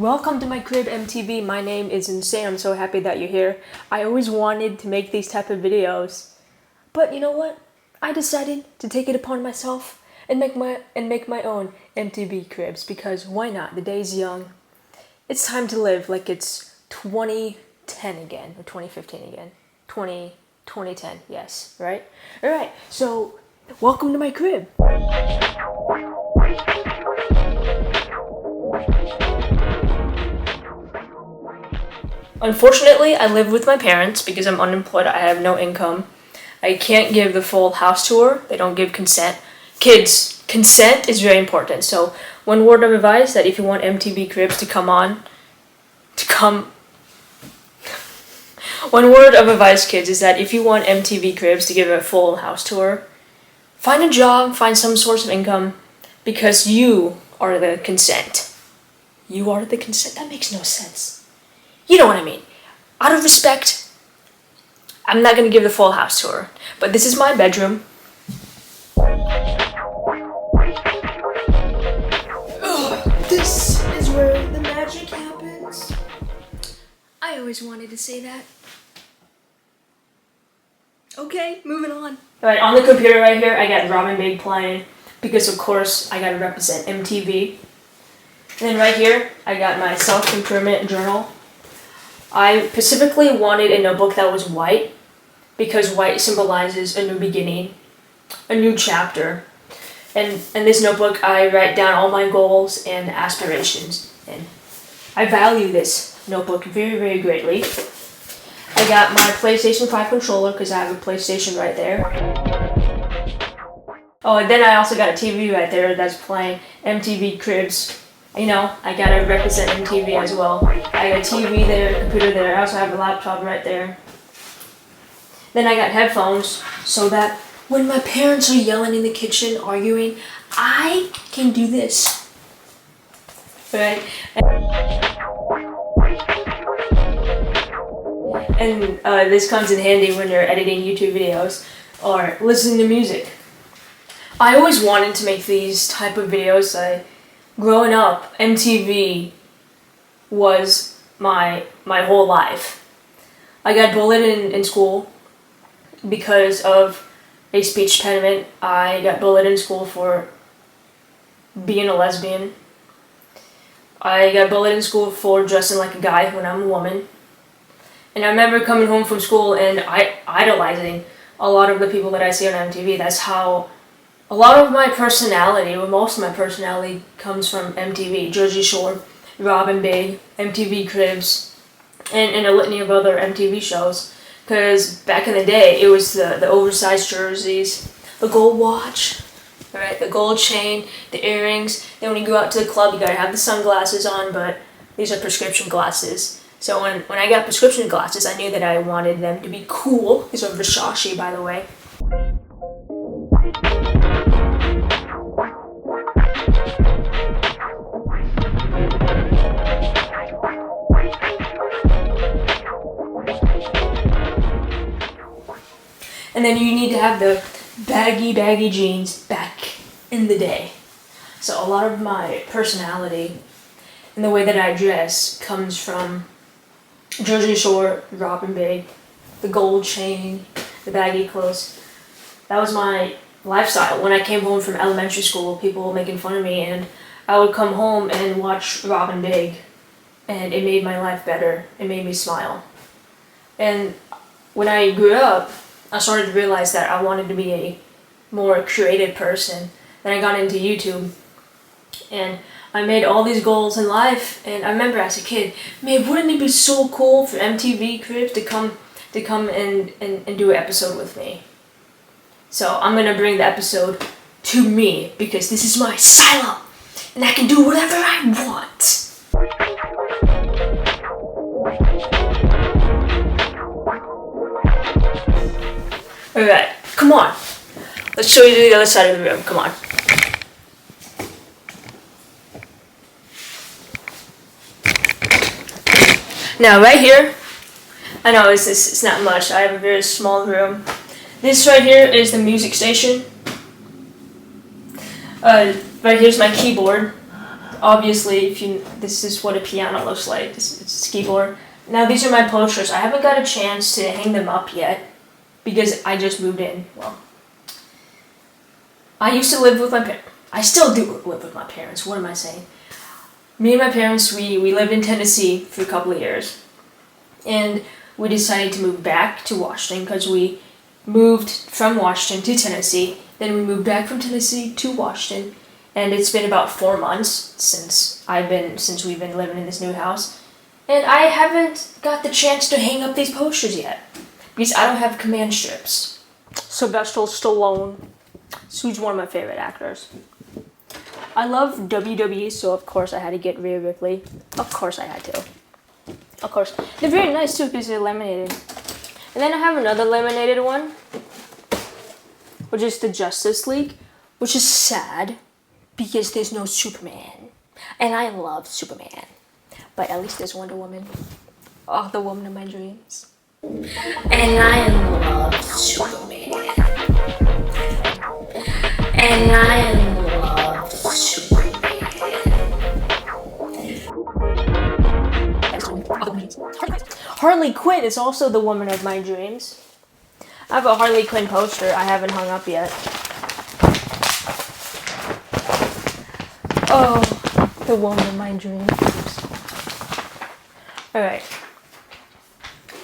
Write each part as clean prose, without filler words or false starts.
Welcome to my crib, MTV. My name is Insane. I'm so happy that you're here. I always wanted to make these type of videos, but you know what? I decided to take it upon myself and make my own MTV Cribs, because why not? The day's young. It's time to live like it's 2010 again, or 2015 again. 2010, yes, right? Alright, so welcome to my crib. Unfortunately, I live with my parents because I'm unemployed. I have no income. I can't give the full house tour. They don't give consent. Kids, consent is very important. So one word of advice that if you want MTV Cribs one word of advice, kids, is that if you want MTV Cribs to give a full house tour, find a job, find some source of income, because you are the consent. You are the consent? That makes no sense. You know what I mean. Out of respect, I'm not going to give the full house tour, but this is my bedroom. This is where the magic happens. I always wanted to say that. Okay, moving on. Alright, on the computer right here, I got Robin Big playing, because of course I gotta represent MTV. And then right here, I got my self-improvement journal. I specifically wanted a notebook that was white, because white symbolizes a new beginning, a new chapter. And in this notebook, I write down all my goals and aspirations. And I value this notebook very, very greatly. I got my PlayStation 5 controller, because I have a PlayStation right there. Oh, and then I also got a TV right there that's playing MTV Cribs. You know, I gotta represent MTV as well. I got a TV there, computer there. I also have a laptop right there. Then I got headphones, so that when my parents are yelling in the kitchen, arguing, I can do this. Right? And this comes in handy when you're editing YouTube videos or listening to music. I always wanted to make these type of videos. Growing up, MTV was my whole life. I got bullied in school because of a speech impediment. I got bullied in school for being a lesbian. I got bullied in school for dressing like a guy when I'm a woman. And I remember coming home from school and idolizing a lot of the people that I see on MTV. That's how a lot of my personality, or most of my personality, comes from MTV. Jersey Shore, Robin Big, MTV Cribs, and a litany of other MTV shows. Because back in the day, it was the oversized jerseys, the gold watch, right? The gold chain, the earrings. Then when you go out to the club, you gotta have the sunglasses on, but these are prescription glasses. So when I got prescription glasses, I knew that I wanted them to be cool. These are Versace, by the way. And then you need to have the baggy jeans back in the day. So a lot of my personality and the way that I dress comes from Jersey Shore, Robin Big, the gold chain, the baggy clothes. That was my lifestyle. When I came home from elementary school, people were making fun of me, and I would come home and watch Robin Big, and it made my life better. It made me smile. And when I grew up, I started to realize that I wanted to be a more creative person. Then I got into YouTube, and I made all these goals in life. And I remember as a kid, man, wouldn't it be so cool for MTV Cribs to come and do an episode with me? So I'm gonna bring the episode to me, because this is my asylum, and I can do whatever I want. Alright, come on. Let's show you the other side of the room. Come on. Now, right here, I know it's not much. I have a very small room. This right here is the music station. Right here's my keyboard. Obviously, this is what a piano looks like. It's a keyboard. Now these are my posters. I haven't got a chance to hang them up yet because I just moved in. Well, I used to live with my parents. I still do live with my parents. What am I saying? Me and my parents, we lived in Tennessee for a couple of years. And we decided to move back to Washington because we moved from Washington to Tennessee. Then we moved back from Tennessee to Washington. And it's been about 4 months since we've been living in this new house. And I haven't got the chance to hang up these posters yet. Because I don't have command strips. Sylvester Stallone. Who's one of my favorite actors. I love WWE, so of course I had to get Rhea Ripley. Of course I had to. Of course. They're very nice too because they're laminated. And then I have another laminated one, which is the Justice League, which is sad because there's no Superman. And I love Superman. But at least there's Wonder Woman. Oh, the woman of my dreams. And I love Superman. And I love Superman. Harley Quinn is also the woman of my dreams. I have a Harley Quinn poster I haven't hung up yet. Oh, the woman of my dreams. Alright.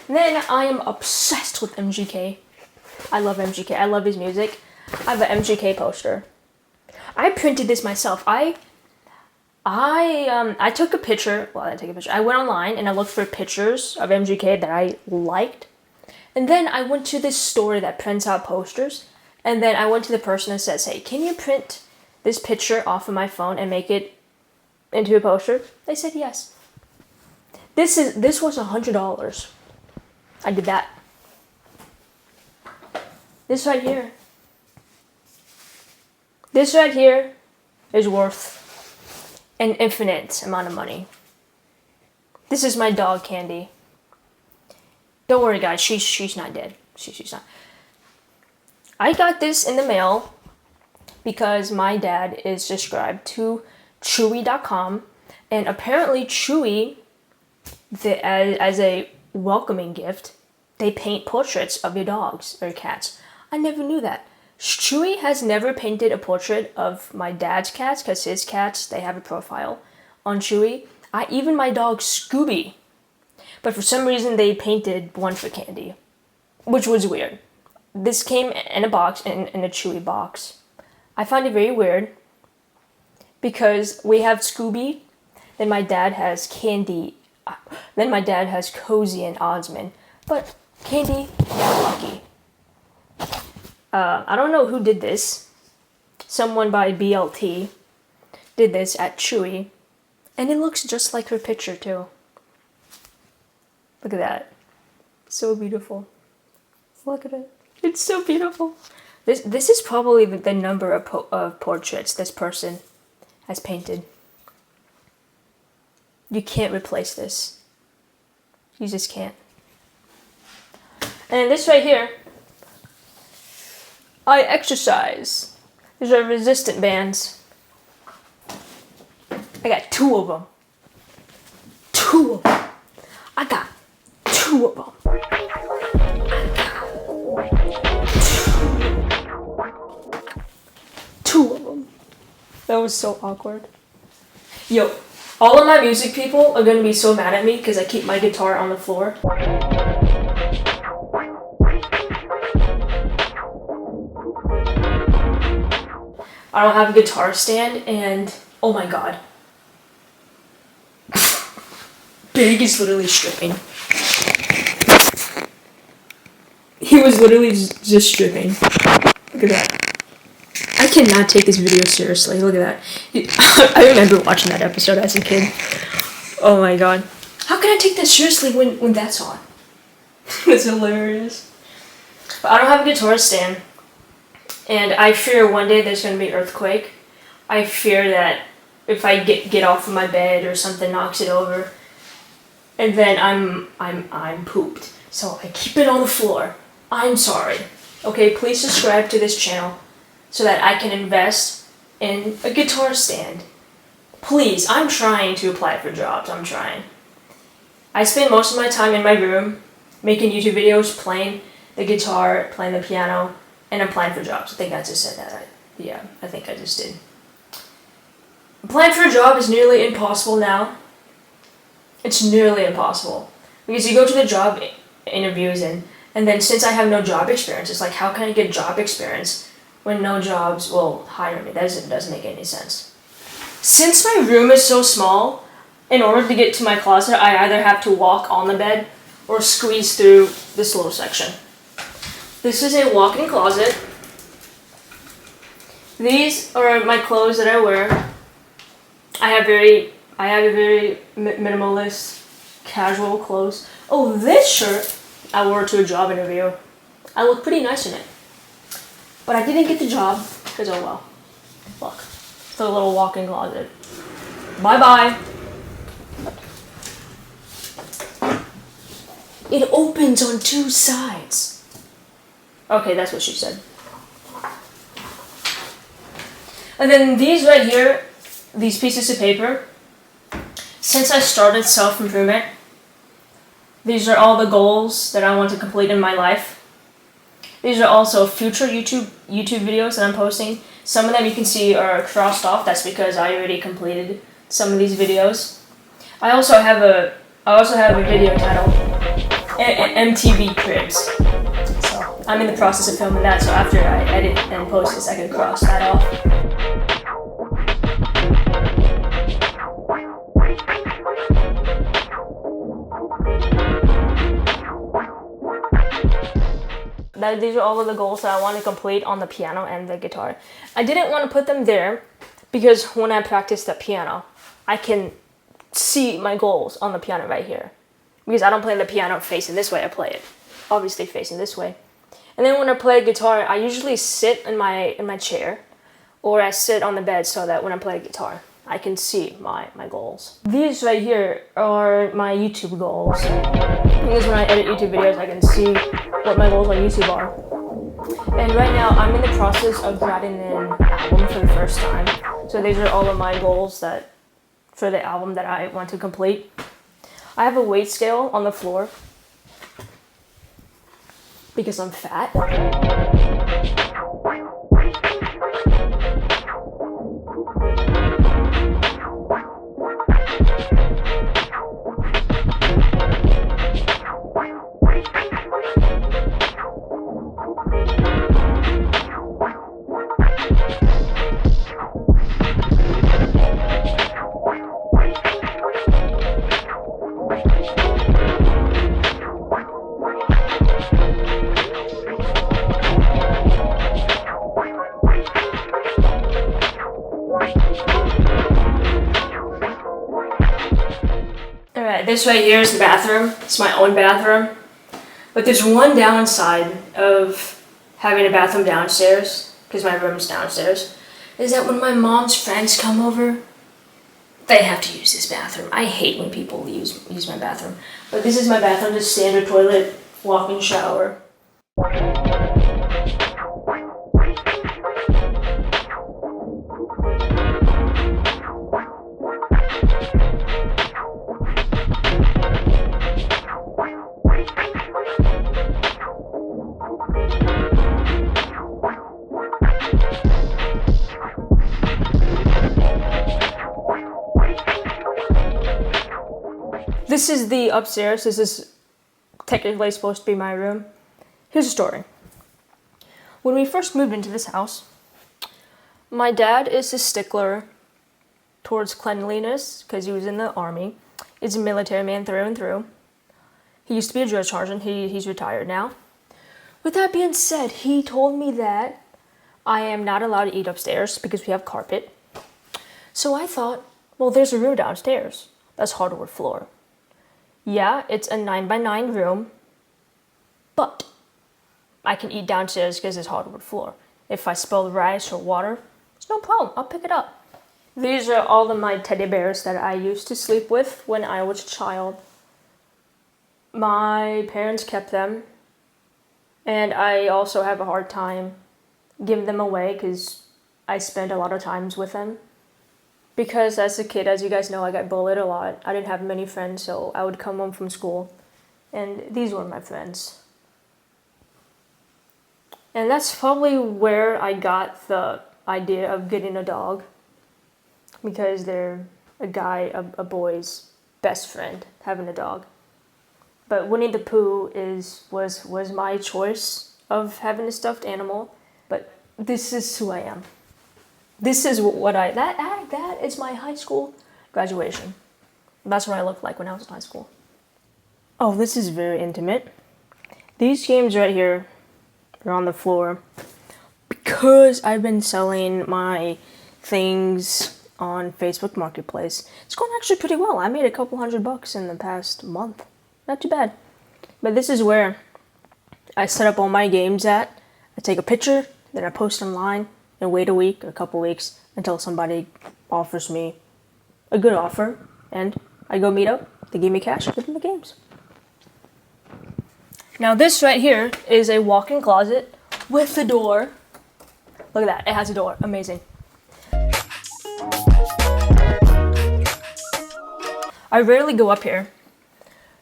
Then I am obsessed with MGK. I love MGK. I love his music. I have an MGK poster. I printed this myself. I took a picture. Well, I didn't take a picture. I went online and I looked for pictures of MGK that I liked. And then I went to this store that prints out posters. And then I went to the person and says, hey, can you print this picture off of my phone and make it into a poster? They said yes. This was $100. I did that. This right here. This right here is worth an infinite amount of money. This is my dog Candy. Don't worry guys, she's not dead. She's not. I got this in the mail because my dad is subscribed to Chewy.com, and apparently Chewy, as a welcoming gift, they paint portraits of your dogs or cats. I never knew that. Chewy has never painted a portrait of my dad's cats because his cats, they have a profile on Chewy. Even my dog Scooby. But for some reason they painted one for Candy, which was weird. This came in a box, in a Chewy box. I find it very weird because we have Scooby, then my dad has Candy, then my dad has Cozy and Osmond, but Candy got lucky. I don't know who did this. Someone by BLT did this at Chewy, and it looks just like her picture too. Look at that. So beautiful. Look at it. It's so beautiful. This is probably the number of portraits this person has painted. You can't replace this. You just can't. And this right here, I exercise. These are resistant bands. I got 2 of them. 2 of them. I got 2 of them. Two of them. That was so awkward. Yo, all of my music people are gonna be so mad at me because I keep my guitar on the floor. I don't have a guitar stand, and oh my god. Big is literally stripping. He was literally just stripping. Look at that. I cannot take this video seriously. Look at that. I remember watching that episode as a kid. Oh my god. How can I take that seriously when that's on? It's hilarious. But I don't have a guitar stand. And I fear one day there's going to be an earthquake. I fear that if I get off of my bed or something knocks it over, and then I'm pooped. So I keep it on the floor. I'm sorry. Okay, please subscribe to this channel so that I can invest in a guitar stand. Please, I'm trying to apply for jobs. I'm trying. I spend most of my time in my room making YouTube videos, playing the guitar, playing the piano, and applying for jobs. I think I just said that right. Yeah, I think I just did. Applying for a job is nearly impossible now. It's nearly impossible. Because you go to the job interviews and then since I have no job experience, it's like, how can I get job experience when no jobs will hire me? That doesn't make any sense. Since my room is so small, in order to get to my closet, I either have to walk on the bed or squeeze through this little section. This is a walk-in closet. These are my clothes that I wear. I have a very minimalist, casual clothes. Oh, this shirt I wore to a job interview. I look pretty nice in it. But I didn't get the job, because oh well. Look, it's a little walk-in closet. Bye-bye. It opens on two sides. Okay, that's what she said. And then these right here, these pieces of paper, since I started self-improvement, these are all the goals that I want to complete in my life. These are also future YouTube videos that I'm posting. Some of them you can see are crossed off. That's because I already completed some of these videos. I also have a video titled MTV Cribs. So I'm in the process of filming that, so after I edit and post this, I can cross that off. These are all of the goals that I want to complete on the piano and the guitar. I didn't want to put them there because when I practice the piano, I can see my goals on the piano right here. Because I don't play the piano facing this way, I play it obviously facing this way. And then when I play guitar, I usually sit in my chair or I sit on the bed so that when I play guitar, I can see my goals. These right here are my YouTube goals. Because when I edit YouTube videos, I can see what my goals on YouTube are. And right now, I'm in the process of writing an album for the first time. So these are all of my goals for the album that I want to complete. I have a weight scale on the floor because I'm fat. Alright, this right here is the bathroom. It's my own bathroom. But there's one downside of having a bathroom downstairs, because my room's downstairs, is that when my mom's friends come over, they have to use this bathroom. I hate when people use my bathroom. But this is my bathroom, just standard toilet, walk-in shower. This is the upstairs. This is technically supposed to be my room. Here's a story. When we first moved into this house, my dad is a stickler towards cleanliness because he was in the army. He's a military man through and through. He used to be a drill sergeant. He's retired now. With that being said, he told me that I am not allowed to eat upstairs because we have carpet. So I thought, well, there's a room downstairs. That's hardwood floor. Yeah, it's a 9x9 room, but I can eat downstairs because it's hardwood floor. If I spill rice or water, it's no problem. I'll pick it up. These are all of my teddy bears that I used to sleep with when I was a child. My parents kept them, and I also have a hard time giving them away because I spend a lot of times with them. because as a kid, as you guys know, I got bullied a lot. I didn't have many friends, so I would come home from school, and these were my friends. And that's probably where I got the idea of getting a dog, because they're a boy's best friend, having a dog. But Winnie the Pooh was my choice of having a stuffed animal, but this is who I am. This is that is my high school graduation. That's what I looked like when I was in high school. Oh, this is very intimate. These games right here are on the floor because I've been selling my things on Facebook Marketplace. It's going actually pretty well. I made a couple $100 in the past month. Not too bad. But this is where I set up all my games at. I take a picture, then I post online, and wait a week, a couple weeks, until somebody offers me a good offer, and I go meet up, they give me cash, give them the games. Now this right here is a walk-in closet with a door. Look at that, it has a door, amazing. I rarely go up here.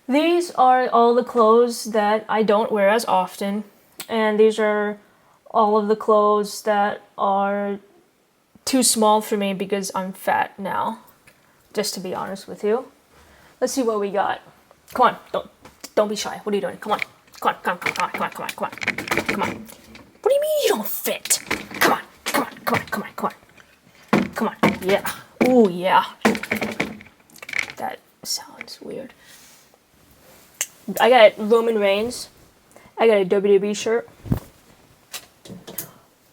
These are all the clothes that I don't wear as often, and these are all of the clothes that are too small for me because I'm fat now, just to be honest with you. Let's see what we got. Come on, don't be shy. What are you doing? Come on. Come on. Come on. What do you mean you don't fit? Come on. Yeah. Ooh, yeah. That sounds weird. I got Roman Reigns. I got a WWE shirt.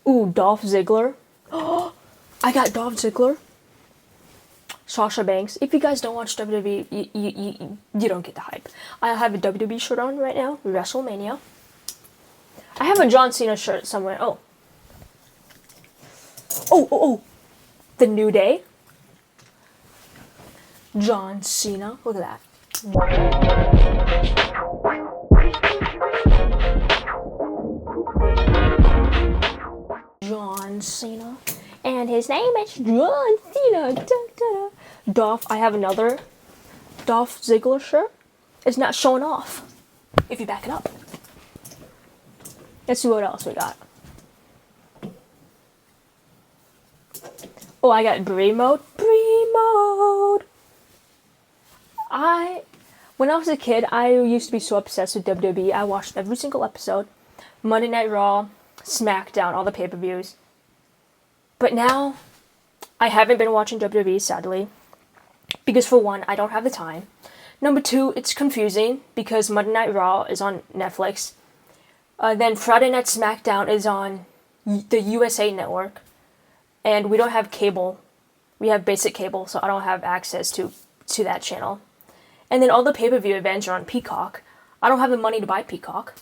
Ooh, Dolph Ziggler. Oh, I got Dolph Ziggler. Sasha Banks. If you guys don't watch WWE, you don't get the hype. I have a WWE shirt on right now. WrestleMania. I have a John Cena shirt somewhere. Oh. The New Day. John Cena. Look at that. John Cena. And his name is John Cena. Da, da, da. Dolph. I have another Dolph Ziggler shirt. It's not showing off if you back it up. Let's see what else we got. Oh, I got Brie mode. When I was a kid, I used to be so obsessed with WWE. I watched every single episode. Monday Night Raw, SmackDown, all the pay-per-views. But now, I haven't been watching WWE, sadly. Because for one, I don't have the time. Number two, it's confusing because Monday Night Raw is on Netflix. Then Friday Night SmackDown is on the USA Network. And we don't have cable. We have basic cable, so I don't have access to that channel. And then all the pay-per-view events are on Peacock. I don't have the money to buy Peacock.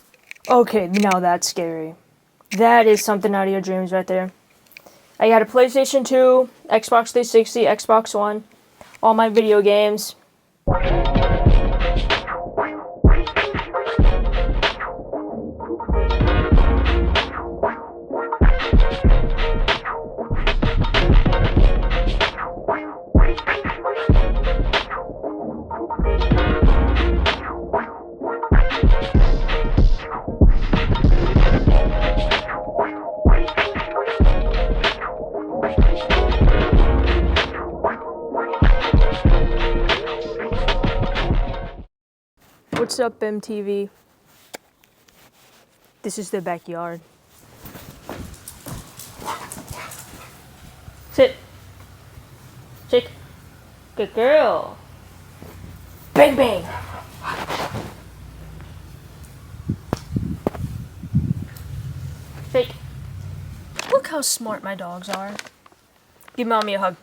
Okay, now that's scary. That is something out of your dreams right there. I got a PlayStation 2, Xbox 360, Xbox One, all my video games. What's up, MTV? This is the backyard. Sit. Shake. Good girl. Bang, bang. Shake. Look how smart my dogs are. Give Mommy a hug.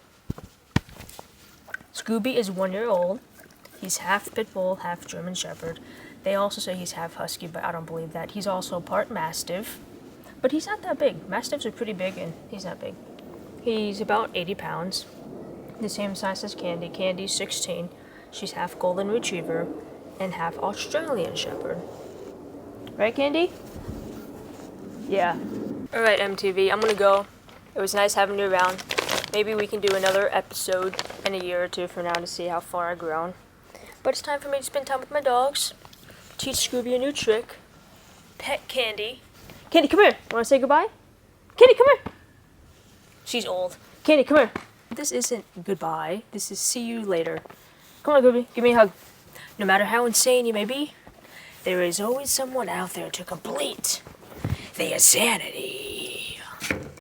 Scooby is 1 year old. He's half pit bull, half German shepherd. They also say he's half husky, but I don't believe that. He's also part mastiff, but he's not that big. Mastiffs are pretty big, and he's not big. He's about 80 pounds, the same size as Candy. Candy's 16. She's half golden retriever and half Australian shepherd. Right, Candy? Yeah. Alright, MTV, I'm gonna go. It was nice having you around. Maybe we can do another episode in a year or two from now to see how far I've grown. But it's time for me to spend time with my dogs, teach Scooby a new trick, pet Candy. Candy, come here. Want to say goodbye? Candy, come here. She's old. Candy, come here. This isn't goodbye. This is see you later. Come on, Gooby. Give me a hug. No matter how insane you may be, there is always someone out there to complete the insanity.